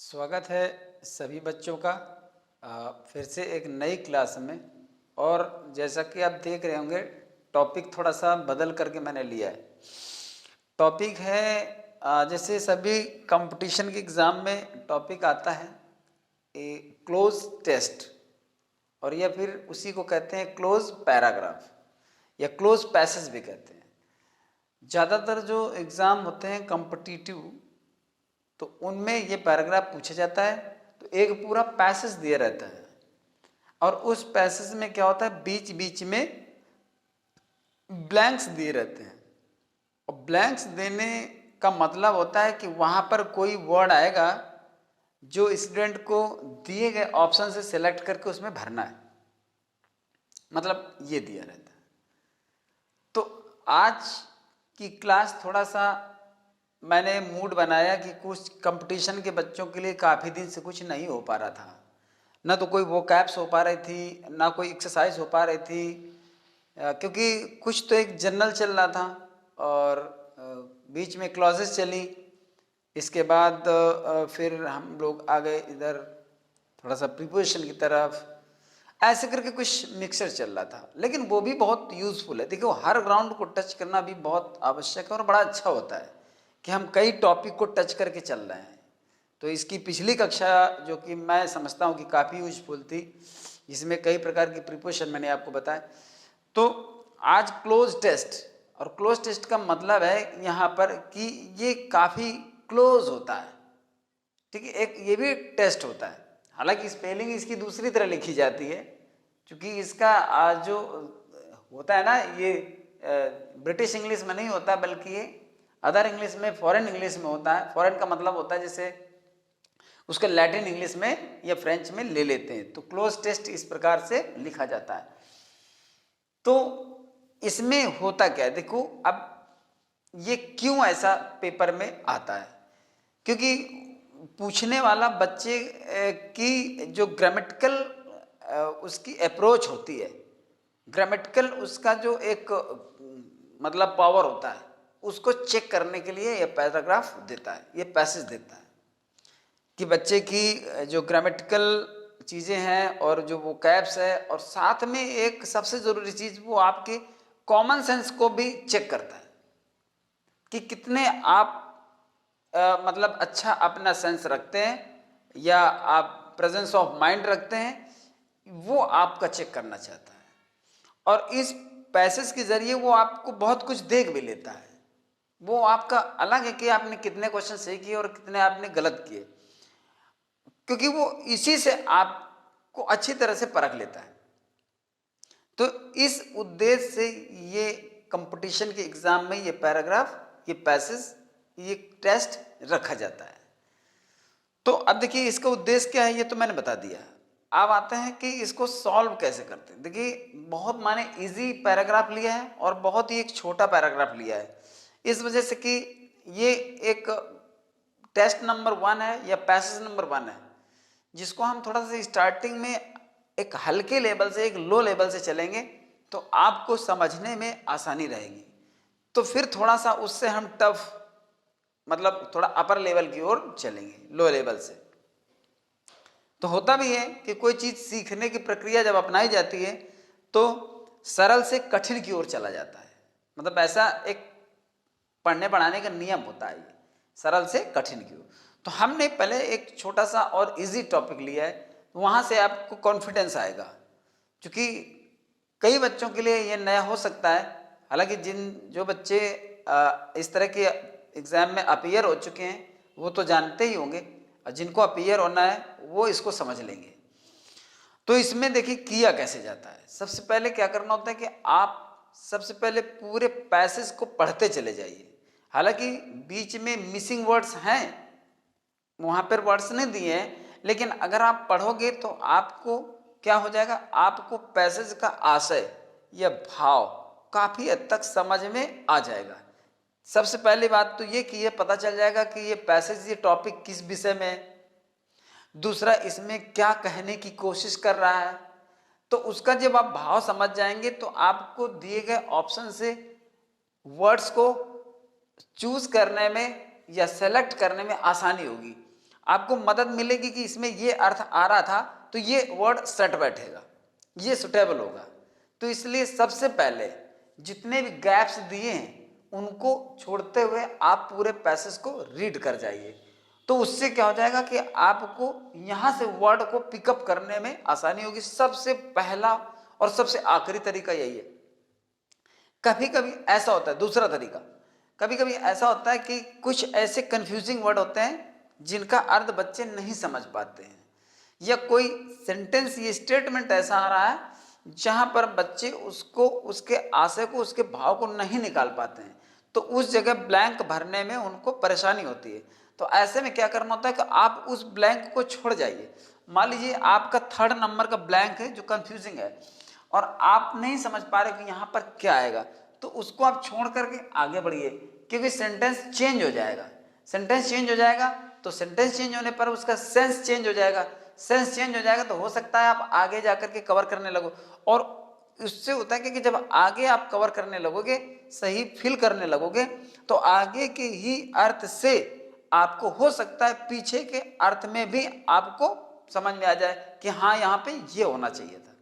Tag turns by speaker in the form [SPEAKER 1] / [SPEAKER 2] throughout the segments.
[SPEAKER 1] स्वागत है सभी बच्चों का फिर से एक नई क्लास में। और जैसा कि आप देख रहे होंगे टॉपिक थोड़ा सा बदल करके मैंने लिया है। टॉपिक है जैसे सभी कंपटीशन के एग्ज़ाम में टॉपिक आता है ए क्लोज टेस्ट, और या फिर उसी को कहते हैं क्लोज पैराग्राफ या क्लोज पैसेज भी कहते हैं। ज़्यादातर जो एग्ज़ाम होते हैं कॉम्पिटिटिव तो उनमें ये पैराग्राफ पूछा जाता है, तो एक पूरा पैसेज दिया रहता है और उस पैसेज में क्या होता है, बीच बीच में ब्लैंक्स दिए रहते हैं। और ब्लैंक्स देने का मतलब होता है कि वहाँ पर कोई वर्ड आएगा जो स्टूडेंट को दिए गए ऑप्शन से सिलेक्ट करके उसमें भरना है, मतलब ये दिया रहता है। तो आज की क्लास थोड़ा सा मैंने मूड बनाया कि कुछ कंपटीशन के बच्चों के लिए काफ़ी दिन से कुछ नहीं हो पा रहा था, ना तो कोई वोकैब्स हो पा रही थी, ना कोई एक्सरसाइज हो पा रही थी, क्योंकि कुछ तो एक जनरल चल रहा था और बीच में क्लॉजेस चली। इसके बाद फिर हम लोग आ गए इधर थोड़ा सा प्रिपरेशन की तरफ, ऐसे करके कुछ मिक्सर चल रहा था, लेकिन वो भी बहुत यूज़फुल है। देखिए हर ग्राउंड को टच करना भी बहुत आवश्यक है और बड़ा अच्छा होता है कि हम कई टॉपिक को टच करके चल रहे हैं। तो इसकी पिछली कक्षा जो कि मैं समझता हूँ कि काफ़ी यूजफुल थी, जिसमें कई प्रकार की प्रिपरेशन मैंने आपको बताया। तो आज क्लोज टेस्ट, और क्लोज टेस्ट का मतलब है यहाँ पर कि ये काफ़ी क्लोज होता है, ठीक है। एक ये भी टेस्ट होता है, हालांकि स्पेलिंग इसकी दूसरी तरह लिखी जाती है, क्योंकि इसका जो होता है ना, ये ब्रिटिश इंग्लिश में नहीं होता, बल्कि ये अदर इंग्लिश में, फॉरेन इंग्लिश में होता है। फॉरेन का मतलब होता है जैसे उसका लैटिन इंग्लिश में या फ्रेंच में ले लेते हैं। तो क्लोज टेस्ट इस प्रकार से लिखा जाता है। तो इसमें होता क्या है, देखो अब ये क्यों ऐसा पेपर में आता है, क्योंकि पूछने वाला बच्चे की जो ग्रामेटिकल उसकी अप्रोच होती है, ग्रामेटिकल उसका जो एक मतलब पावर होता है, उसको चेक करने के लिए ये पैराग्राफ देता है, ये पैसेज देता है कि बच्चे की जो ग्रामेटिकल चीज़ें हैं और जो वो कैप्स है, और साथ में एक सबसे ज़रूरी चीज़ वो आपके कॉमन सेंस को भी चेक करता है कि कितने आप मतलब अच्छा अपना सेंस रखते हैं या आप प्रेजेंस ऑफ माइंड रखते हैं, वो आपका चेक करना चाहता है। और इस पैसेज के जरिए वो आपको बहुत कुछ देख भी लेता है। वो आपका अलग है कि आपने कितने क्वेश्चन सही किए और कितने आपने गलत किए, क्योंकि वो इसी से आपको अच्छी तरह से परख लेता है। तो इस उद्देश्य से ये कंपटीशन के एग्जाम में ये पैराग्राफ, ये पैसेज, ये टेस्ट रखा जाता है। तो अब देखिए इसका उद्देश्य क्या है, ये तो मैंने बता दिया। अब आते हैं कि इसको सॉल्व कैसे करते हैं। देखिए बहुत माने इजी पैराग्राफ लिया है और बहुत ही एक छोटा पैराग्राफ लिया है, इस वजह से कि ये एक टेस्ट नंबर 1 है या पैसेज नंबर 1 है, जिसको हम थोड़ा सा स्टार्टिंग में एक हल्के लेवल से, एक लो लेवल से चलेंगे तो आपको समझने में आसानी रहेगी। तो फिर थोड़ा सा उससे हम टफ, मतलब थोड़ा अपर लेवल की ओर चलेंगे, लो लेवल से। तो होता भी है कि कोई चीज़ सीखने की प्रक्रिया जब अपनाई जाती है तो सरल से कठिन की ओर चला जाता है, मतलब ऐसा एक पढ़ने पढ़ाने का नियम होता है, ये सरल से कठिन की ओर। तो हमने पहले एक छोटा सा और इजी टॉपिक लिया है, तो वहाँ से आपको कॉन्फिडेंस आएगा, क्योंकि कई बच्चों के लिए ये नया हो सकता है। हालांकि जो बच्चे इस तरह के एग्ज़ाम में अपीयर हो चुके हैं वो तो जानते ही होंगे, और जिनको अपीयर होना है वो इसको समझ लेंगे। तो इसमें देखिए किया कैसे जाता है। सबसे पहले क्या करना होता है कि आप सबसे पहले पूरे पैसेज को पढ़ते चले जाइए। हालांकि बीच में मिसिंग वर्ड्स हैं, वहाँ पर वर्ड्स नहीं दिए हैं, लेकिन अगर आप पढ़ोगे तो आपको क्या हो जाएगा, आपको पैसेज का आशय या भाव काफ़ी हद तक समझ में आ जाएगा। सबसे पहली बात तो ये कि ये पता चल जाएगा कि ये पैसेज, ये टॉपिक किस विषय में है। दूसरा, इसमें क्या कहने की कोशिश कर रहा है। तो उसका जब आप भाव समझ जाएंगे तो आपको दिए गए ऑप्शन से वर्ड्स को चूज करने में या सेलेक्ट करने में आसानी होगी। आपको मदद मिलेगी कि इसमें ये अर्थ आ रहा था तो ये वर्ड सेट बैठेगा, ये सुटेबल होगा। तो इसलिए सबसे पहले जितने भी गैप्स दिए हैं उनको छोड़ते हुए आप पूरे पैसेज को रीड कर जाइए। तो उससे क्या हो जाएगा कि आपको यहाँ से वर्ड को पिकअप करने में आसानी होगी। सबसे पहला और सबसे आखिरी तरीका यही है। कभी कभी ऐसा होता है, दूसरा तरीका, कभी कभी ऐसा होता है कि कुछ ऐसे कंफ्यूजिंग वर्ड होते हैं जिनका अर्थ बच्चे नहीं समझ पाते हैं, या कोई सेंटेंस, ये स्टेटमेंट ऐसा आ रहा है जहां पर बच्चे उसको, उसके आशय को, उसके भाव को नहीं निकाल पाते हैं, तो उस जगह ब्लैंक भरने में उनको परेशानी होती है। तो ऐसे में क्या करना होता है कि आप उस ब्लैंक को छोड़ जाइए। मान लीजिए आपका 3rd नंबर का ब्लैंक है जो कंफ्यूजिंग है और आप नहीं समझ पा रहे कि यहाँ पर क्या आएगा, तो उसको आप छोड़ करके आगे बढ़िए, क्योंकि सेंटेंस चेंज हो जाएगा। सेंटेंस चेंज हो जाएगा तो सेंटेंस चेंज होने पर उसका सेंस चेंज हो जाएगा। सेंस चेंज हो जाएगा तो हो सकता है आप आगे जाकर के कवर करने लगो, और उससे होता है कि जब आगे आप कवर करने लगोगे, सही फिल करने लगोगे, तो आगे के ही अर्थ से आपको हो सकता है पीछे के अर्थ में भी आपको समझ में आ जाए कि हाँ यहाँ पे ये होना चाहिए था।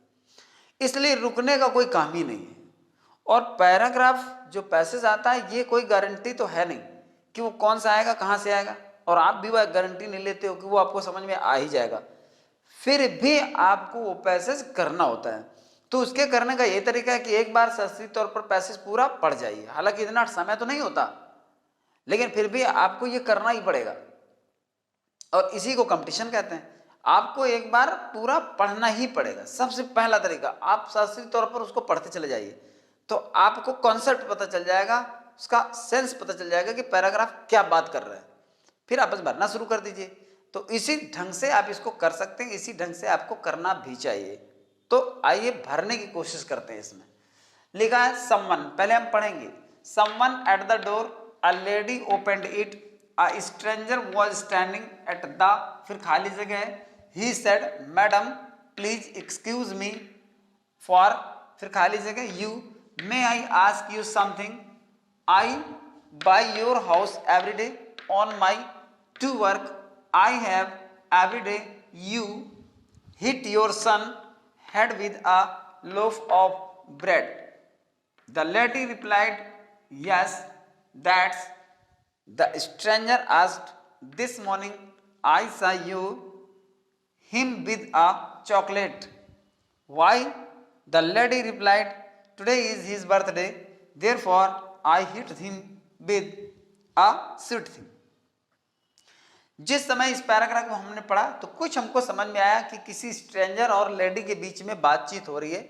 [SPEAKER 1] इसलिए रुकने का कोई काम ही नहीं है। और पैराग्राफ जो पैसेज आता है, ये कोई गारंटी तो है नहीं कि वो कौन सा आएगा, कहाँ से आएगा, और आप भी वह गारंटी नहीं लेते हो कि वो आपको समझ में आ ही जाएगा। फिर भी आपको वो पैसेज करना होता है। तो उसके करने का ये तरीका है कि एक बार शास्त्रीय तौर पर पैसेज पूरा पढ़ जाइए। हालांकि इतना समय तो नहीं होता, लेकिन फिर भी आपको ये करना ही पड़ेगा, और इसी को कंपटीशन कहते हैं। आपको एक बार पूरा पढ़ना ही पड़ेगा। सबसे पहला तरीका, आप शास्त्रीय तौर पर उसको पढ़ते चले जाइए, तो आपको कॉन्सेप्ट पता चल जाएगा, उसका सेंस पता चल जाएगा कि पैराग्राफ क्या बात कर रहा है। फिर आप बस भरना शुरू कर दीजिए। तो इसी ढंग से आप इसको कर सकते हैं, इसी ढंग से आपको करना भी चाहिए। तो आइए भरने की कोशिश करते हैं। इसमें लिखा है समवन, पहले हम पढ़ेंगे। Someone at the door, a lady opened it, a stranger was standing at the, फिर खाली जगह है, he said madam please excuse me for, फिर खाली जगह, you, may I ask you something, I by your house every day on my to work, I have every day, you hit your son head with a loaf of bread. The lady replied, yes, that's. The stranger asked, this morning I saw him with a chocolate. Why? The lady replied, today is his birthday, therefore I hit him with a sweet thing. जिस समय इस paragraph को हमने पढ़ा तो कुछ हमको समझ में आया कि किसी स्ट्रेंजर और लेडी के बीच में बातचीत हो रही है,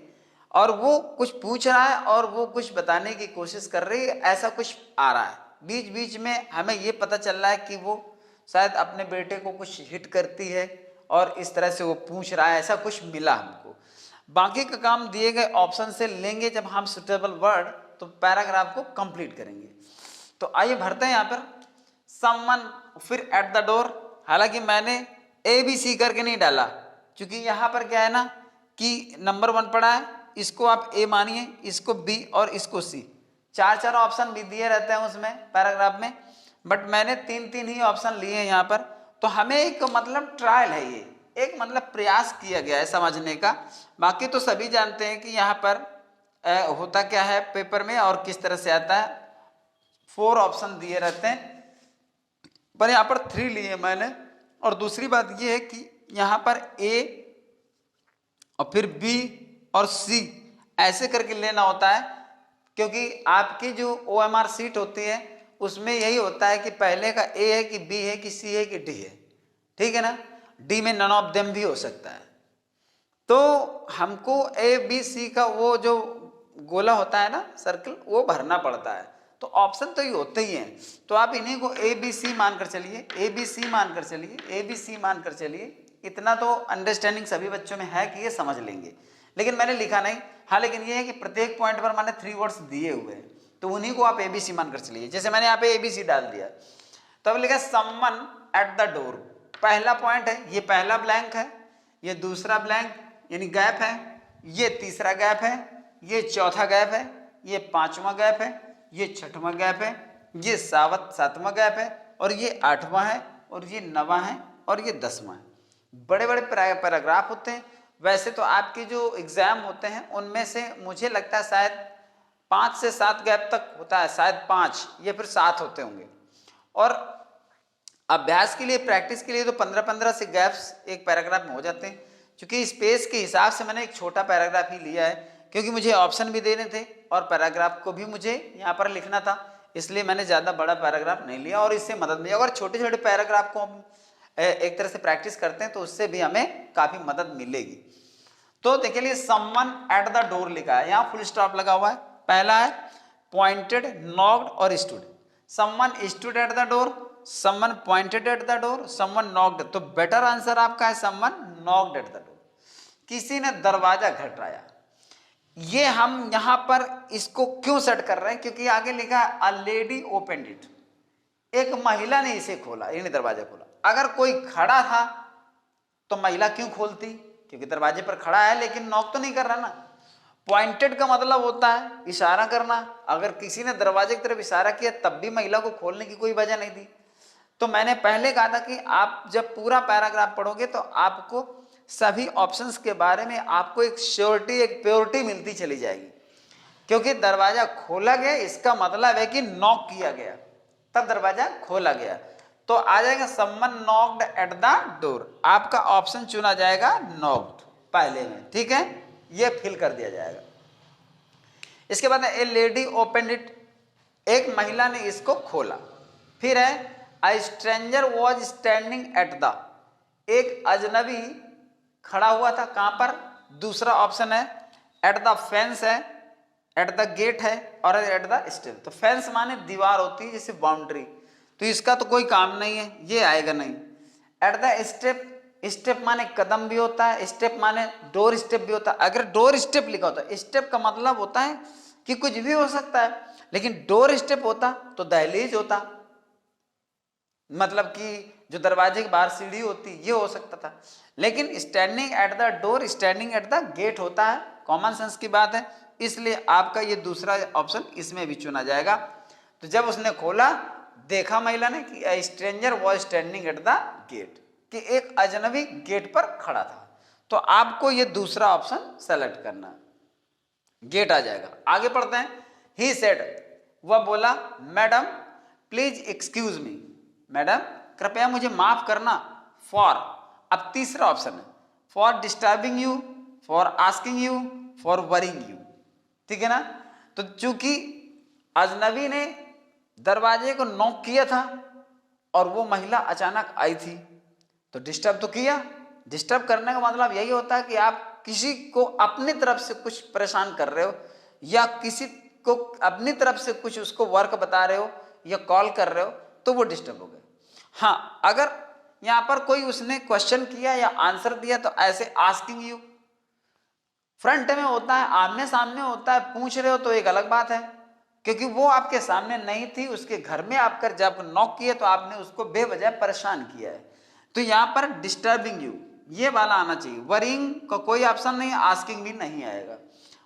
[SPEAKER 1] और वो कुछ पूछ रहा है और वो कुछ बताने की कोशिश कर रही है, ऐसा कुछ आ रहा है। बीच बीच में हमें ये पता चल रहा है कि वो शायद अपने बेटे को कुछ हिट करती है और इस तरह से वो पूछ रहा है, ऐसा कुछ मिला हमको। बाकी का काम दिए गए ऑप्शन से लेंगे जब हम सुटेबल वर्ड, तो पैराग्राफ को कंप्लीट करेंगे। तो आइए भरते हैं यहाँ पर समवन, फिर एट द डोर। हालांकि मैंने ABC करके नहीं डाला, क्योंकि यहाँ पर क्या है ना कि नंबर 1 पड़ा है, इसको आप A मानिए, इसको B और इसको C। 4 ऑप्शन भी दिए रहते हैं उसमें पैराग्राफ में, बट मैंने 3 ही ऑप्शन लिए हैं यहाँ पर। तो हमें एक मतलब ट्रायल है, ये एक मतलब प्रयास किया गया है समझने का। बाकी तो सभी जानते हैं कि यहाँ पर होता क्या है पेपर में और किस तरह से आता है। 4 ऑप्शन दिए रहते हैं, पर यहाँ पर 3 लिए मैंने। और दूसरी बात ये है कि यहाँ पर A और फिर B और C ऐसे करके लेना होता है, क्योंकि आपकी जो OMR सीट होती है उसमें यही होता है कि पहले का A है कि B है कि C है कि D है, ठीक है ना। D में नन ऑफ देम भी हो सकता है। तो हमको ABC का वो जो गोला होता है ना, सर्कल, वो भरना पड़ता है। तो ऑप्शन तो ये होते ही हैं, तो आप इन्हीं को ABC मानकर चलिए, ABC मानकर चलिए, ABC मानकर चलिए। इतना तो अंडरस्टैंडिंग सभी बच्चों में है कि ये समझ लेंगे, लेकिन मैंने लिखा नहीं। हाँ, लेकिन ये है कि प्रत्येक पॉइंट पर मैंने 3 वर्ड्स दिए हुए हैं, तो उन्हीं को आप ABC मानकर चलिए। जैसे मैंने यहाँ पे ABC डाल दिया, तो अब लिखा समवन एट द डोर। पहला पॉइंट है, ये पहला ब्लैंक है, ये दूसरा ब्लैंक यानी गैप है, ये तीसरा गैप है, ये चौथा गैप है, ये 5वां गैप है, ये 6वां गैप है, ये 7वां गैप है, और ये 8वां है, और ये 9वां है, और ये 10वां है। बड़े बड़े पैराग्राफ होते हैं। वैसे तो आपके जो एग्जाम होते हैं उनमें से मुझे लगता है शायद 5 से 7 गैप तक होता है, शायद 5 या फिर 7 होते होंगे। और अभ्यास के लिए, प्रैक्टिस के लिए तो 15-15 से गैप्स एक पैराग्राफ में हो जाते हैं। क्योंकि स्पेस के हिसाब से मैंने एक छोटा पैराग्राफ ही लिया है, क्योंकि मुझे ऑप्शन भी देने थे और पैराग्राफ को भी मुझे यहाँ पर लिखना था, इसलिए मैंने ज़्यादा बड़ा पैराग्राफ नहीं लिया और इससे मदद मिली। अगर छोटे छोटे पैराग्राफ को हम एक तरह से प्रैक्टिस करते हैं तो उससे भी हमें काफ़ी मदद मिलेगी। तो देखिए लिए समवन एट द डोर लिखा है, यहाँ फुल स्टॉप लगा हुआ है। पहला है पॉइंटेड, नॉक्ड और stood. Someone stood at the door, someone pointed eight the door, someone knocked. तो बेटर आंसर आपका है someone knocked eight the door, किसी ने दरवाजा खटखटाया। ये हम यहां पर इसको क्यों सेट कर रहे हैं, क्योंकि आगे लिखा है अ लेडी ओपनड इट, एक महिला ने इसे खोला, यानी दरवाजा खोला। अगर कोई खड़ा था तो महिला क्यों खोलती, क्योंकि दरवाजे पर खड़ा है लेकिन नॉक तो नहीं कर रहा ना। पॉइंटेड का मतलब होता है इशारा करना, अगर किसी ने दरवाजे की तरफ इशारा किया तब भी महिला को खोलने की कोई वजह नहीं थी। तो मैंने पहले कहा था कि आप जब पूरा पैराग्राफ पढ़ोगे तो आपको सभी ऑप्शंस के बारे में आपको एक श्योरिटी, एक प्योरिटी मिलती चली जाएगी। क्योंकि दरवाजा खोला गया इसका मतलब है कि नॉक किया गया, तब दरवाजा खोला गया। तो आ जाएगा someone knocked eight the door, आपका ऑप्शन चुना जाएगा नॉक्ड पहले में, ठीक है, ये फिल कर दिया जाएगा। इसके बाद ए लेडी ओपनड इट, एक महिला ने इसको खोला। फिर है अ stranger was standing at the, एक अजनबी खड़ा हुआ था, कहां पर, दूसरा ऑप्शन है एट द फेंस है, एट द गेट है और एट द स्टेप। तो फेंस माने दीवार होती है जैसे बाउंड्री, तो इसका तो कोई काम नहीं है, ये आएगा नहीं। एट द स्टेप, स्टेप माने कदम भी होता है, स्टेप माने डोर स्टेप भी होता है। अगर डोर स्टेप लिखा होता है, स्टेप का मतलब होता है कि कुछ भी हो सकता है, लेकिन डोर स्टेप होता तो दहलीज होता, मतलब कि जो दरवाजे के बाहर सीढ़ी होती ये हो सकता था। लेकिन standing at the door, standing at the gate होता है, कॉमन सेंस की बात है, इसलिए आपका ये दूसरा ऑप्शन इसमें भी चुना जाएगा। तो जब उसने खोला, देखा महिला ने कि stranger was standing at the gate, कि एक अजनबी गेट पर खड़ा था, तो आपको ये दूसरा ऑप्शन सेलेक्ट करना, गेट आ जाएगा। आगे पढ़ते हैं। ही सेड, वह बोला, madam please excuse me, madam कृपया मुझे माफ करना। फॉर, अब तीसरा ऑप्शन है, for disturbing you, for asking you, for worrying you, ठीक है ना। तो चूंकि अजनबी ने दरवाजे को नॉक किया था और वो महिला अचानक आई थी, तो डिस्टर्ब तो किया। डिस्टर्ब करने का मतलब यही होता है कि आप किसी को अपनी तरफ से कुछ परेशान कर रहे हो, या किसी को अपनी तरफ से कुछ उसको वर्क बता रहे हो या कॉल कर रहे हो, तो वो डिस्टर्ब हो गए। हाँ, अगर यहाँ पर कोई उसने क्वेश्चन किया या आंसर दिया तो ऐसे आस्किंग यू फ्रंट में होता है, आमने सामने होता है, पूछ रहे हो तो एक अलग बात है, क्योंकि वो आपके सामने नहीं थी, उसके घर में आपकर जब नॉक किए तो आपने उसको बेवजह परेशान किया है। तो यहाँ पर डिस्टर्बिंग यू ये वाला आना चाहिए। वरिंग का कोई ऑप्शन नहीं, आस्किंग भी नहीं आएगा।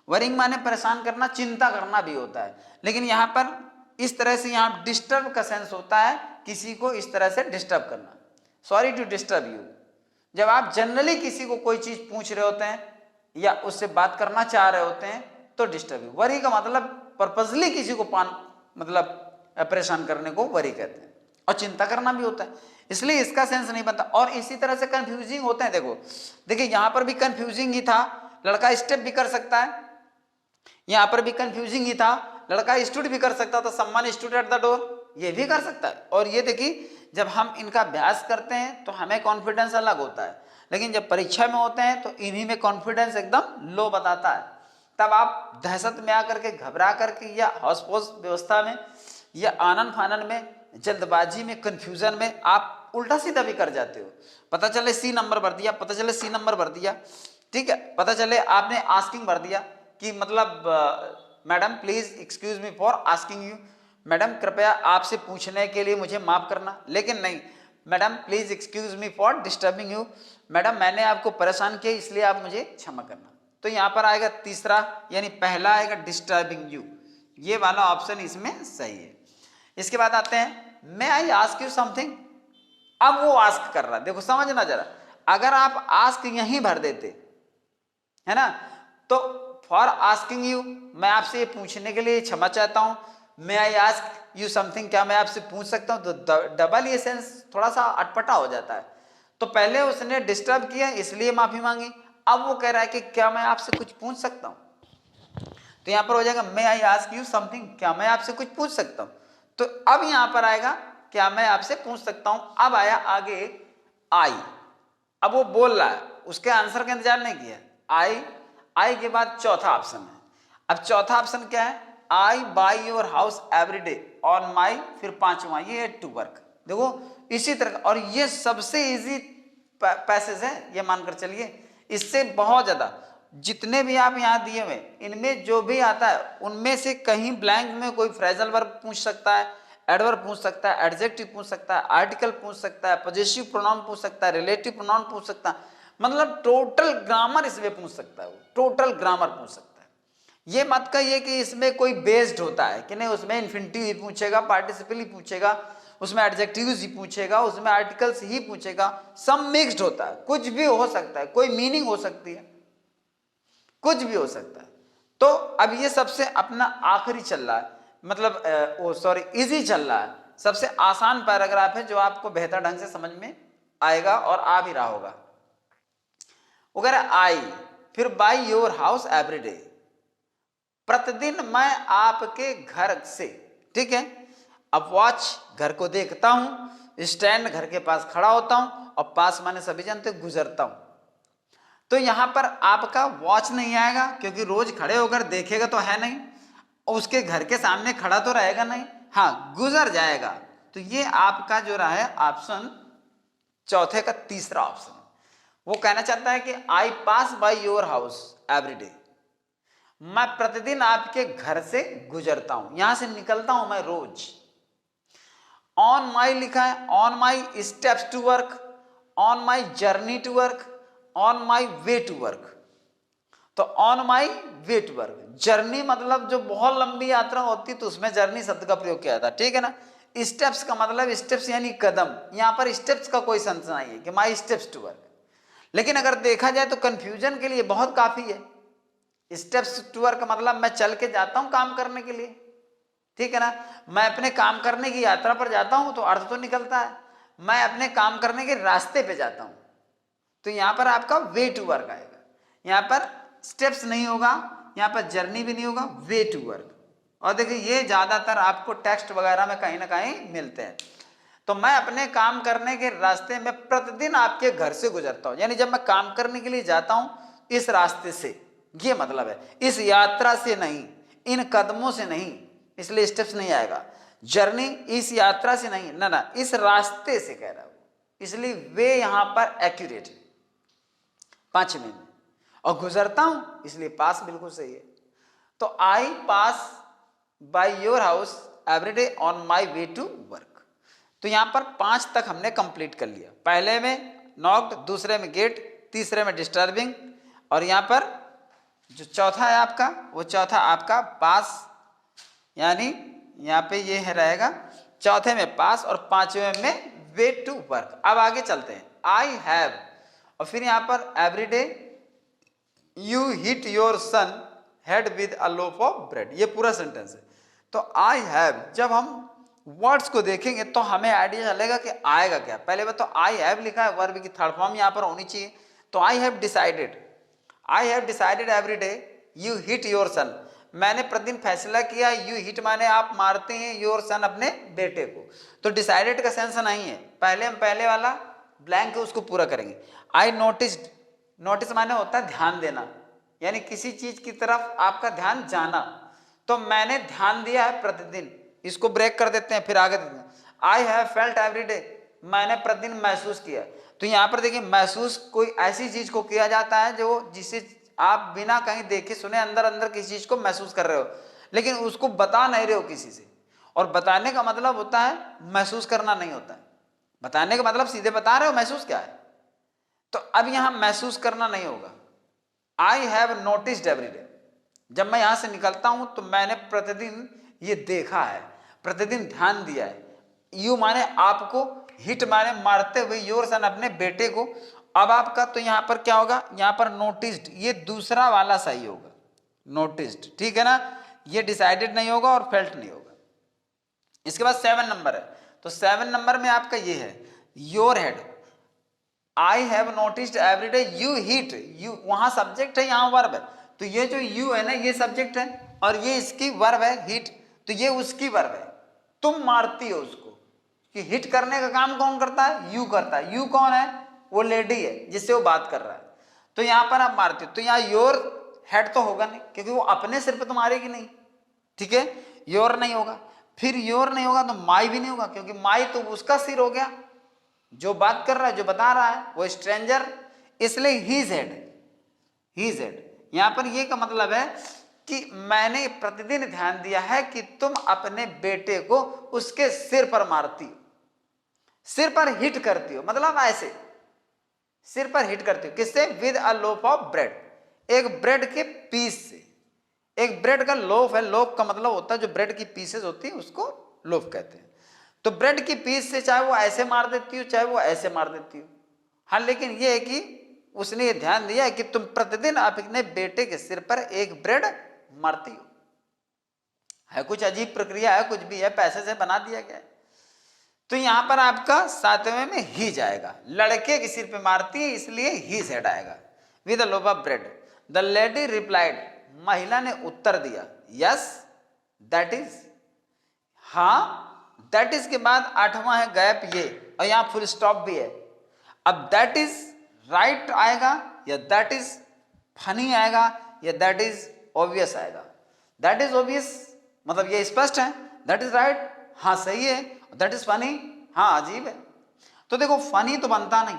[SPEAKER 1] वरिंग माने परेशान करना, चिंता करना भी होता है, लेकिन यहाँ पर इस तरह से यहाँ डिस्टर्ब का सेंस होता है किसी को इस तरह से डिस्टर्ब करना। सॉरी टू डिस्टर्ब यू, जब आप जनरली किसी को कोई चीज पूछ रहे होते हैं या उससे बात करना चाह रहे होते हैं तो डिस्टर्ब यू। वरी का मतलब पर्पसली किसी को मतलब परेशान करने को वरी कहते हैं, और चिंता करना भी होता है, इसलिए इसका सेंस नहीं बनता। और इसी तरह से कंफ्यूजिंग होते हैं। देखिए यहाँ पर भी कंफ्यूजिंग ही था, लड़का स्टेप भी कर सकता है, यहाँ पर भी कंफ्यूजिंग ही था, लड़का स्टूड भी कर सकता था, सम्मान स्टूड एट द डोर ये भी कर सकता है। और ये देखिए जब हम इनका अभ्यास करते हैं तो हमें कॉन्फिडेंस अलग होता है, लेकिन जब परीक्षा में होते हैं तो इन्हीं में कॉन्फिडेंस एकदम लो बताता है। तब आप दहशत में आकर के, घबरा करके, या हौस-पौस व्यवस्था में, या आनन फानन में, जल्दबाजी में, कंफ्यूजन में आप उल्टा सीधा भी कर जाते हो। पता चले सी नंबर भर दिया, पता चले सी नंबर भर दिया, ठीक है, पता चले आपने आस्किंग भर दिया कि मतलब madam please excuse me for asking you, madam कृपया आपसे पूछने के लिए मुझे माफ करना। लेकिन नहीं, madam please excuse me for disturbing you, madam मैंने आपको परेशान किया इसलिए आप मुझे क्षमा करना। तो यहाँ पर आएगा तीसरा, यानी पहला आएगा डिस्टर्बिंग यू, ये वाला ऑप्शन इसमें सही है। इसके बाद आते हैं, मे आई आस्क यू समथिंग, अब वो आस्क कर रहा है, देखो समझना जरा, अगर आप आस्क यहीं भर देते है ना, तो फॉर आस्किंग यू, मैं आपसे ये पूछने के लिए क्षमा चाहता हूं, मे आई आस्क यू समथिंग, क्या मैं आपसे पूछ सकता हूं, तो डबल ये सेंस थोड़ा सा अटपटा हो जाता है। तो पहले उसने डिस्टर्ब किया इसलिए माफी मांगी, अब वो कह रहा है कि क्या मैं आपसे कुछ पूछ सकता हूं, तो यहां पर हो जाएगा मे आई आस्क यू समथिंग, क्या मैं आपसे कुछ पूछ सकता हूं। तो अब यहां पर आएगा क्या मैं आपसे पूछ सकता हूं, अब आया आगे आई, अब वो बोल रहा है, उसके आंसर का इंतजार नहीं किया, आई के बाद चौथा ऑप्शन है। अब चौथा ऑप्शन क्या है, I by your house every day on my, फिर पांचवा ये टू वर्क। देखो इसी तरह, और ये सबसे इजी पैसेज है, ये मानकर चलिए, इससे बहुत ज्यादा जितने भी आप यहां दिए हुए इनमें जो भी आता है उनमें से कहीं ब्लैंक में कोई फ्रेजल वर्ब पूछ सकता है, एडवर्ब पूछ सकता है, एडजेक्टिव पूछ सकता है, आर्टिकल पूछ सकता है, पॉजिटिव प्रोनाउन पूछ सकता है, रिलेटिव प्रोनाउन पूछ सकता है, मतलब टोटल ग्रामर इसमें पूछ सकता है, वो टोटल ग्रामर पूछ सकता है। ये मत कहिए कि इसमें कोई बेस्ड होता है कि नहीं, उसमें इन्फिनिटिव ही पूछेगा, पार्टिसिपल ही पूछेगा, उसमें एडजेक्टिव्स ही पूछेगा, उसमें आर्टिकल्स ही पूछेगा, सब मिक्स्ड होता है, कुछ भी हो सकता है, कोई मीनिंग हो सकती है, कुछ भी हो सकता है। तो अब ये सबसे अपना आखिरी चल रहा है, मतलब इजी चल रहा है, सबसे आसान पैराग्राफ है जो आपको बेहतर ढंग से समझ में आएगा और आ भी रहा होगा। वो कह रहा है आई, फिर by your house every day, प्रतिदिन मैं आपके घर से, ठीक है, अब वॉच घर को देखता हूं, स्टैंड घर के पास खड़ा होता हूं, और पास माने सभी जानते गुजरता हूं। तो यहां पर आपका वॉच नहीं आएगा क्योंकि रोज खड़े होकर देखेगा तो है नहीं, और उसके घर के सामने खड़ा तो रहेगा नहीं, हाँ गुजर जाएगा। तो ये आपका जो रहा है ऑप्शन चौथे का तीसरा ऑप्शन, वो कहना चाहता है कि I pass by your house every day, मैं प्रतिदिन आपके घर से गुजरता हूं, यहां से निकलता हूं मैं रोज। ऑन माई लिखा है, on my steps to work, on my journey to work, on my way to work. तो on my way to work, journey मतलब जो बहुत लंबी यात्रा होती तो उसमें जर्नी शब्द का प्रयोग किया था, ठीक है ना। स्टेप्स का मतलब स्टेप्स यानी कदम, यहां पर स्टेप्स का कोई सेंस नहीं है कि माई स्टेप्स टू वर्क, लेकिन अगर देखा जाए तो कंफ्यूजन के लिए बहुत काफी है। स्टेप्स टू वर्क मतलब मैं चल के जाता हूं काम करने के लिए, ठीक है ना, मैं अपने काम करने की यात्रा पर जाता हूं तो अर्थ तो निकलता है, मैं अपने काम करने के रास्ते पे जाता हूं, तो यहां पर आपका वे टू वर्क आएगा, यहां पर स्टेप्स नहीं होगा, यहां पर जर्नी भी नहीं होगा, वे टू वर्क। और देखिए ये ज्यादातर आपको टेक्स्ट वगैरह में कहीं ना कहीं मिलते हैं। तो मैं अपने काम करने के रास्ते में प्रतिदिन आपके घर से गुजरता हूं, यानी जब मैं काम करने के लिए जाता हूं इस रास्ते से, ये मतलब है, इस यात्रा से नहीं, इन कदमों से नहीं, इसलिए स्टेप्स नहीं आएगा। जर्नी इस यात्रा से नहीं, ना ना इस रास्ते से कह रहा हूं, इसलिए वे यहां पर एक्यूरेट है पांचवें में। और गुजरता हूं इसलिए पास बिल्कुल सही है। तो I pass by your house every day on my way to work. तो यहां पर 5 तक हमने कंप्लीट कर लिया, पहले में नॉक्ड, दूसरे में गेट, तीसरे में डिस्टर्बिंग, और यहां पर जो चौथा है आपका, वो चौथा आपका पास, यानी यहां पे ये है रहेगा चौथे में पास और पांचवें में वे टू वर्क। अब आगे चलते हैं, आई हैव, और फिर यहां पर every day you hit your son head with a loaf of bread, ये पूरा सेंटेंस है। तो आई हैव, जब हम वर्ड्स को देखेंगे तो हमें आइडिया चलेगा कि आएगा क्या। पहले बात तो आई हैव लिखा है, वर्ब की थर्ड फॉर्म यहां पर होनी चाहिए, तो I have decided, I have decided every day you hit your son, मैंने प्रतिदिन फैसला किया, यू हिट माने आप मारते हैं, योर सन अपने बेटे को, तो डिसाइडेड का सेंस नहीं है, पहले हम पहले वाला ब्लैंक है उसको पूरा करेंगे। आई नोटिस्ड, नोटिस माने होता है ध्यान देना, यानी किसी चीज की तरफ आपका ध्यान जाना, तो मैंने ध्यान दिया है प्रतिदिन, इसको ब्रेक कर देते हैं फिर आगे देते हैं। I have felt every day, मैंने प्रतिदिन महसूस किया, तो यहां पर देखिए महसूस कोई ऐसी चीज को किया जाता है जो जिसे आप बिना कहीं देखे सुने अंदर अंदर किसी चीज को महसूस कर रहे हो, लेकिन उसको बता नहीं रहे हो किसी से, और बताने का मतलब होता है महसूस करना नहीं होता है, बताने का मतलब सीधे बता रहे हो महसूस क्या है, तो अब यहां महसूस करना नहीं होगा। I have noticed every day, जब मैं यहां से निकलता हूं तो मैंने प्रतिदिन ये देखा है, प्रतिदिन ध्यान दिया है, यू माने आपको, हिट मारे मारते हुए योर सन अपने बेटे को। अब आपका तो यहां पर क्या होगा, यहां पर नोटिस्ड, ये दूसरा वाला सही होगा, नोटिस्ड, ठीक है ना, ये डिसाइडेड नहीं होगा और फेल्ट नहीं होगा। इसके बाद 7 नंबर है, तो 7 नंबर में आपका ये है your head, I have noticed everyday you heat, you वहां सब्जेक्ट है, यहां वर्ब है, तो ये जो यू है ना ये सब्जेक्ट है और ये इसकी वर्ब है हीट, तो ये उसकी वर्ब है, तुम मारती हो उसको, कि हिट करने का काम कौन करता है, यू करता है। यू कौन है, वो लेडी है जिससे वो बात कर रहा है, तो यहां पर आप मारते हो, तो यहां योर हेड तो होगा नहीं क्योंकि वो अपने सिर पे तो मारेगी नहीं, ठीक है, योर नहीं होगा, फिर योर नहीं होगा तो माई भी नहीं होगा क्योंकि माई तो उसका सिर हो गया, जो बात कर रहा है जो बता रहा है वो स्ट्रेंजर, इसलिए हीज हेड, हीज हेड। यहां पर ये का मतलब है कि मैंने प्रतिदिन ध्यान दिया है कि तुम अपने बेटे को उसके सिर पर मारती हो, सिर पर हिट करती हो, मतलब ऐसे सिर पर हिट करती हो, किससे, with a loaf of bread, एक ब्रेड के पीस से, एक ब्रेड का लोफ है, लोफ का मतलब होता है जो ब्रेड की पीसेस होती है उसको लोफ कहते हैं, तो ब्रेड की पीस से चाहे वो ऐसे मार देती हो चाहे वो ऐसे मार देती हो, हाँ लेकिन ये है कि उसने ये ध्यान दिया है कि तुम प्रतिदिन अपने बेटे के सिर पर एक ब्रेड मारती हो, है कुछ अजीब प्रक्रिया है, कुछ भी है, पैसे से बना दिया गया है, तो यहां पर आपका 7वें में ही जाएगा, लड़के के सिर पे मारती है इसलिए ही सेट आएगा, with a loaf of bread. The lady replied, महिला ने उत्तर दिया, यस दैट इज, हाँ दैट इज के बाद 8वां है गैप ये, और यहां फुल स्टॉप भी है, अब दैट इज राइट आएगा या दैट इज फनी आएगा या दैट इज ऑब्वियस आएगा, दैट इज ऑब्वियस मतलब ये स्पष्ट है, दैट इज राइट हाँ सही है, दैट इज फनी हाँ अजीब है, तो देखो फनी तो बनता नहीं,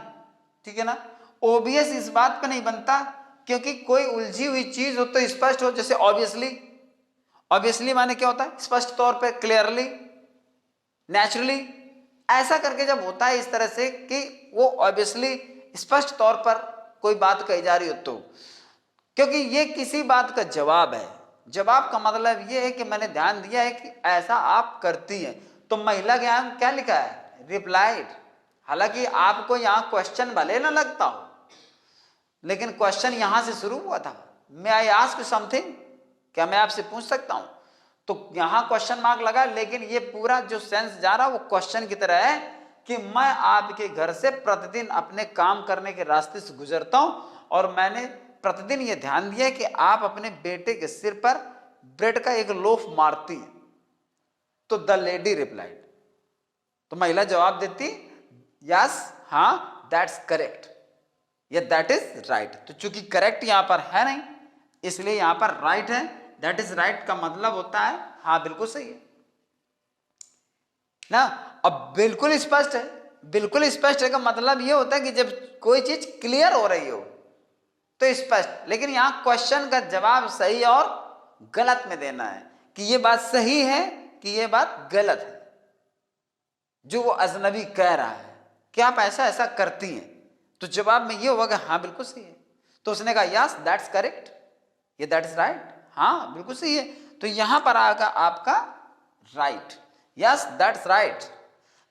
[SPEAKER 1] ठीक है ना, ऑब्वियस इस बात पे नहीं बनता क्योंकि कोई उलझी हुई चीज हो तो स्पष्ट हो, जैसे ऑब्वियसली, ऑब्वियसली माने क्या होता है, स्पष्ट तौर पे, क्लियरली, नेचुरली, ऐसा करके जब होता है इस तरह से कि वो ऑब्वियसली स्पष्ट तौर पर कोई बात कही जा रही हो, तो क्योंकि ये किसी बात का जवाब है, जवाब का मतलब ये है कि मैंने ध्यान दिया है कि ऐसा आप करती हैं, तो महिला के यहां क्या लिखा है, रिप्लाइड, हालांकि आपको यहां क्वेश्चन भले ना लगता हो लेकिन क्वेश्चन यहां से शुरू हुआ था, मे आई आस्क समथिंग, क्या मैं आपसे पूछ सकता हूं, तो यहां क्वेश्चन मार्क लगा, लेकिन ये पूरा जो सेंस जा रहा है वो क्वेश्चन की तरह है कि मैं आपके घर से प्रतिदिन अपने काम करने के रास्ते से गुजरता हूं और मैंने प्रतिदिन ये ध्यान दिया कि आप अपने बेटे के सिर पर ब्रेड का एक लोफ मारती है, तो द लेडी रिप्लाइड, तो महिला जवाब देती यस हाँ दैट्स करेक्ट या दैट इज राइट, तो चूंकि करेक्ट यहां पर है नहीं इसलिए यहां पर राइट है, दैट इज राइट का मतलब होता है हाँ बिल्कुल सही है ना। अब बिल्कुल स्पष्ट है, बिल्कुल स्पष्ट है का मतलब ये होता है कि जब कोई चीज क्लियर हो रही हो तो स्पष्ट, लेकिन यहां क्वेश्चन का जवाब सही और गलत में देना है कि ये बात सही है कि ये बात गलत है, जो वो अजनबी कह रहा है कि आप ऐसा ऐसा करती हैं, तो जवाब में ये होगा कि हाँ बिल्कुल सही है, तो उसने कहा यस दैट्स करेक्ट, ये दैट इज राइट, हाँ बिल्कुल सही है, तो यहां पर आएगा आपका right, yes that's right.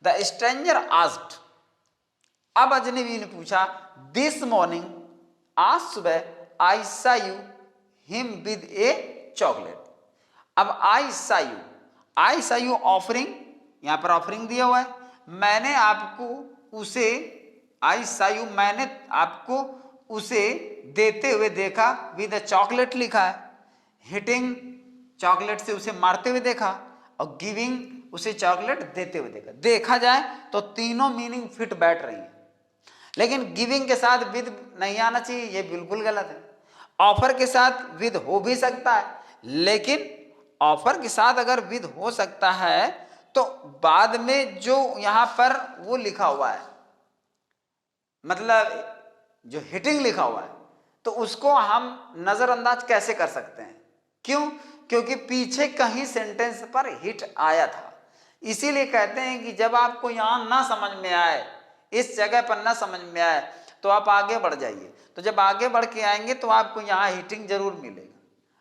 [SPEAKER 1] The stranger asked, अब अजनबी ने पूछा, दिस मॉर्निंग, आज सुबह, आई सा you him with A chocolate, अब आई सा यू ऑफरिंग, यहां पर ऑफरिंग दिया हुआ है, मैंने आपको उसे, आई सा यू मैंने आपको उसे देते हुए देखा, विद चॉकलेट लिखा है, हिटिंग चॉकलेट से उसे मारते हुए देखा, और गिविंग उसे चॉकलेट देते हुए देखा, देखा जाए तो तीनों मीनिंग फिट बैठ रही है, लेकिन गिविंग के साथ विद नहीं आना चाहिए, ये बिल्कुल गलत है, ऑफर के साथ विद हो भी सकता है, लेकिन ऑफर के साथ अगर विद हो सकता है तो बाद में जो यहां पर वो लिखा हुआ है, मतलब जो हिटिंग लिखा हुआ है, तो उसको हम नजरअंदाज कैसे कर सकते हैं, क्यों, क्योंकि पीछे कहीं सेंटेंस पर हिट आया था, इसीलिए कहते हैं कि जब आपको यहां ना समझ में आए, इस जगह पर ना समझ में आए तो आप आगे बढ़ जाइए, तो जब आगे बढ़ के आएंगे तो आपको यहां हिटिंग जरूर मिलेगा,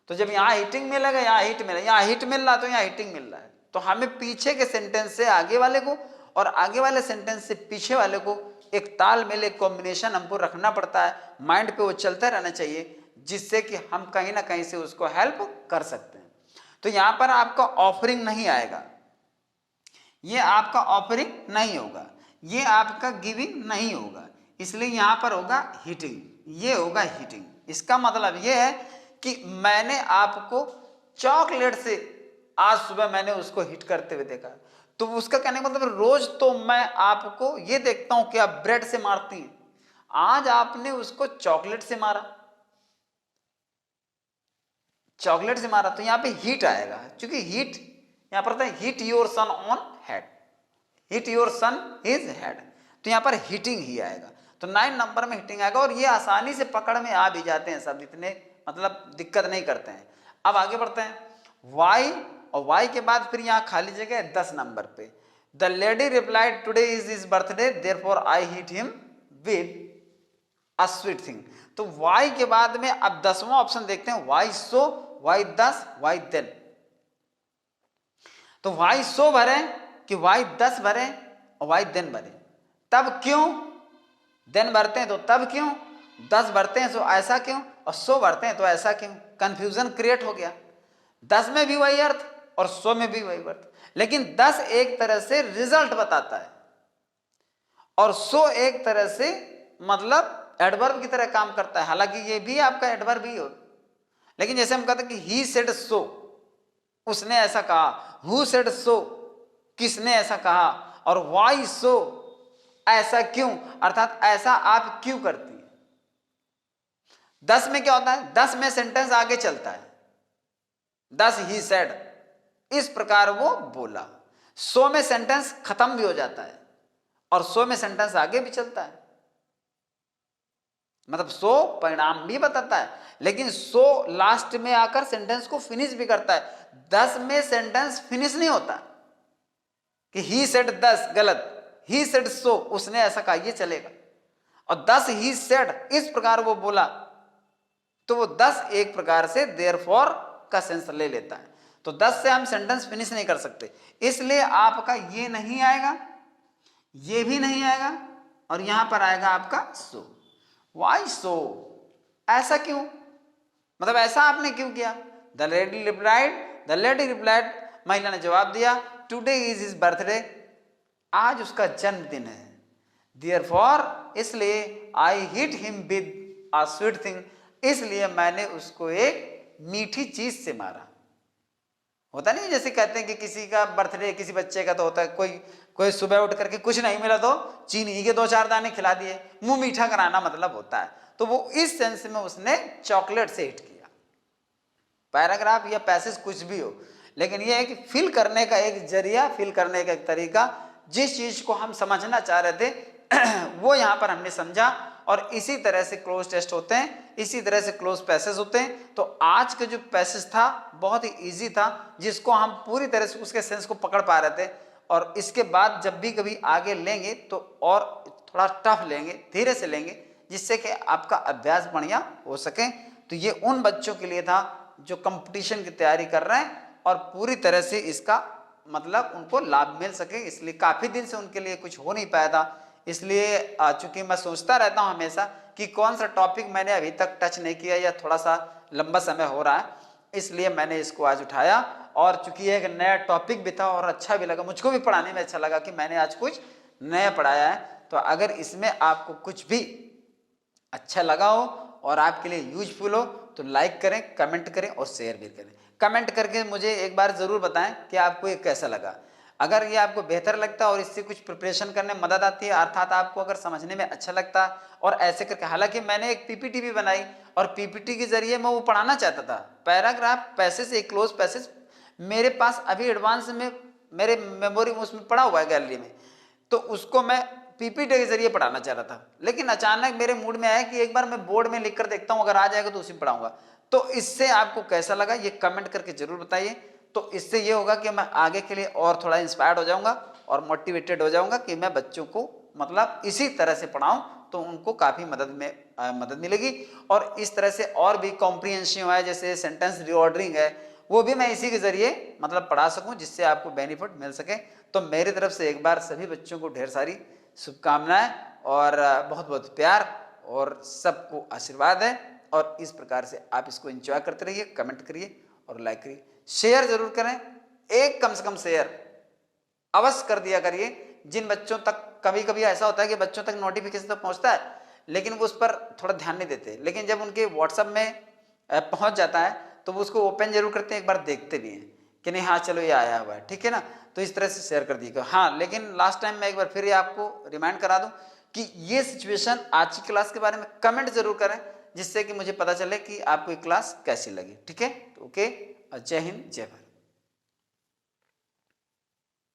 [SPEAKER 1] तो जब यहां हिटिंग मिलेगा यहां हिट मिलेगा, यहां हिट मिल रहा तो यहां हिटिंग मिल रहा है, तो हमें पीछे के सेंटेंस से आगे वाले को और आगे वाले सेंटेंस से पीछे वाले को एक तालमेल, एक कॉम्बिनेशन हमको रखना पड़ता है, माइंड पे वो चलता रहना चाहिए, जिससे कि हम कहीं ना कहीं से उसको हेल्प कर सकते हैं। तो यहां पर आपका ऑफरिंग नहीं आएगा, ये आपका ऑफरिंग नहीं होगा, ये आपका गिविंग नहीं होगा, इसलिए यहां पर होगा हिटिंग, ये होगा हिटिंग। इसका मतलब ये है कि मैंने आपको चॉकलेट से आज सुबह मैंने उसको हिट करते हुए देखा, तो उसका कहने का मतलब रोज तो मैं आपको ये देखता हूं कि आप ब्रेड से मारती हैं, आज आपने उसको चॉकलेट से मारा, चॉकलेट से मारा, तो यहां पे हीट आएगा, क्योंकि हीट यहां पर था heat your son on head, hit your son his head, तो यहां पर हीटिंग ही आएगा। तो 9 नंबर में हिटिंग आएगा, और ये आसानी से पकड़ में आ भी जाते हैं सब, इतने मतलब दिक्कत नहीं करते हैं। अब आगे बढ़ते हैं, वाई, और वाई के बाद फिर यहां खाली जगह है 10 नंबर पे। The lady replied today is his birthday therefore I hit him with a sweet thing. तो वाई के बाद में अब 10वां ऑप्शन देखते हैं, वाई सो, वाई 10, वाई देन। तो वाई सो भरे कि वाई 10 भरे और वाई देन भरे, तब क्यों, देन भरते हैं तो तब क्यों, 10 भरते हैं तो ऐसा क्यों, और 100 भरते हैं तो ऐसा क्यों, कंफ्यूजन क्रिएट हो गया। 10 में भी वही अर्थ और 100 में भी वही अर्थ, लेकिन 10 एक तरह से रिजल्ट बताता है और 100 एक तरह से मतलब एडवर्ब की तरह काम करता है, हालांकि ये भी आपका एडवर्ब ही हो, लेकिन जैसे हम कहते हैं कि ही सेड सो, उसने ऐसा कहा, हु सेड सो, किसने ऐसा कहा, और वाई सो, ऐसा क्यों, अर्थात ऐसा आप क्यों करती है। 10 में क्या होता है, 10 में सेंटेंस आगे चलता है, 10 ही सेड, इस प्रकार वो बोला। 100 में सेंटेंस खत्म भी हो जाता है और 100 में सेंटेंस आगे भी चलता है, मतलब 100 परिणाम भी बताता है, लेकिन 100 लास्ट में आकर सेंटेंस को फिनिश भी करता है। 10 में सेंटेंस फिनिश नहीं होता कि ही सेड 10 गलत, ही सेड सो, उसने ऐसा कहा, ये चलेगा, और 10 ही सेड, इस प्रकार वो बोला, तो वो 10 एक प्रकार से देयरफॉर का सेंस ले लेता है। तो 10 से हम सेंटेंस फिनिश नहीं कर सकते, इसलिए आपका ये नहीं आएगा, ये भी नहीं आएगा, और यहां पर आएगा आपका सो। वाई सो, ऐसा क्यों, मतलब ऐसा आपने क्यों किया। द लेडी रिप्लाइड, महिला ने जवाब दिया, टुडे इज हिज बर्थडे, आज उसका जन्मदिन है, देयरफॉर, इसलिए, I hit him with a sweet thing, इसलिए मैंने उसको एक मीठी चीज से मारा। होता नहीं जैसे कहते हैं कि किसी का बर्थडे, किसी बच्चे का तो होता है, कोई सुबह उठ करके कुछ नहीं मिला तो चीनी के 2-4 दाने खिला दिए, मुंह मीठा कराना मतलब होता है। तो वो इस सेंस में उसने चॉकलेट से हिट किया। पैराग्राफ या पैसेज कुछ भी हो, लेकिन ये है कि फिल करने का एक जरिया, फिल करने का एक तरीका, जिस चीज को हम समझना चाह रहे थे वो यहां पर हमने समझा, और इसी तरह से क्लोज टेस्ट होते हैं, इसी तरह से क्लोज पैसेज होते हैं। तो आज का जो पैसेज था बहुत ही इजी था, जिसको हम पूरी तरह से उसके सेंस को पकड़ पा रहे थे, और इसके बाद जब भी कभी आगे लेंगे तो और थोड़ा टफ लेंगे, धीरे से लेंगे, जिससे कि आपका अभ्यास बढ़िया हो सके। तो ये उन बच्चों के लिए था जो कंपटीशन की तैयारी कर रहे हैं और पूरी तरह से इसका मतलब उनको लाभ मिल सके, इसलिए काफ़ी दिन से उनके लिए कुछ हो नहीं पाया था। इसलिए चूंकि मैं सोचता रहता हूं हमेशा कि कौन सा टॉपिक मैंने अभी तक टच नहीं किया या थोड़ा सा लंबा समय हो रहा है, इसलिए मैंने इसको आज उठाया। और चूंकि एक नया टॉपिक भी था और अच्छा भी लगा, मुझको भी पढ़ाने में अच्छा लगा कि मैंने आज कुछ नया पढ़ाया है। तो अगर इसमें आपको कुछ भी अच्छा लगा हो और आपके लिए यूजफुल हो तो लाइक करें, कमेंट करें और शेयर भी करें। कमेंट करके मुझे एक बार ज़रूर बताएं कि आपको ये कैसा लगा। अगर ये आपको बेहतर लगता है और इससे कुछ प्रिपरेशन करने में मदद आती है, अर्थात आपको अगर समझने में अच्छा लगता है और ऐसे करके, हालांकि मैंने एक पीपीटी भी बनाई और पीपीटी के जरिए मैं वो पढ़ाना चाहता था, पैराग्राफ पैसेज, एक क्लोज पैसेज मेरे पास अभी एडवांस में मेरे मेमोरी में उसमें पड़ा हुआ है गैलरी में, तो उसको मैं पीपीटी के जरिए पढ़ाना चाह रहा था। लेकिन अचानक मेरे मूड में आया कि एक बार मैं बोर्ड में लिख कर देखता हूँ, अगर आ जाएगा तो उसी में पढ़ाऊंगा। तो इससे आपको कैसा लगा ये कमेंट करके जरूर बताइए। तो इससे ये होगा कि मैं आगे के लिए और थोड़ा इंस्पायर्ड हो जाऊंगा और मोटिवेटेड हो जाऊंगा कि मैं बच्चों को मतलब इसी तरह से पढ़ाऊं, तो उनको काफ़ी मदद मिलेगी। और इस तरह से और भी कॉम्प्रिहेंसिव है, जैसे सेंटेंस रीऑर्डरिंग है, वो भी मैं इसी के जरिए मतलब पढ़ा सकूं, जिससे आपको बेनिफिट मिल सके। तो मेरी तरफ से एक बार सभी बच्चों को ढेर सारी शुभकामनाएं और बहुत बहुत प्यार और सबको आशीर्वाद है। और इस प्रकार से आप इसको एंजॉय करते रहिए, कमेंट करिए और लाइक करिए, शेयर जरूर करें। एक कम से कम शेयर अवश्य कर दिया करिए। जिन बच्चों तक, कभी कभी ऐसा होता है कि बच्चों तक नोटिफिकेशन तो पहुंचता है लेकिन वो उस पर थोड़ा ध्यान नहीं देते, लेकिन जब उनके व्हाट्सएप में पहुंच जाता है तो वो उसको ओपन जरूर करते हैं, एक बार देखते भी हैं कि नहीं हाँ चलो ये आया हुआ है, ठीक है ना। तो इस तरह से शेयर कर दीजिएगा। हाँ, लेकिन लास्ट टाइम मैं एक बार फिर ये आपको रिमाइंड करा दूं कि ये सिचुएशन आज की क्लास के बारे में कमेंट जरूर करें, जिससे कि मुझे पता चले कि आपको ये क्लास कैसी लगी, ठीक है। तो ओके, जय हिंद, जय भारत।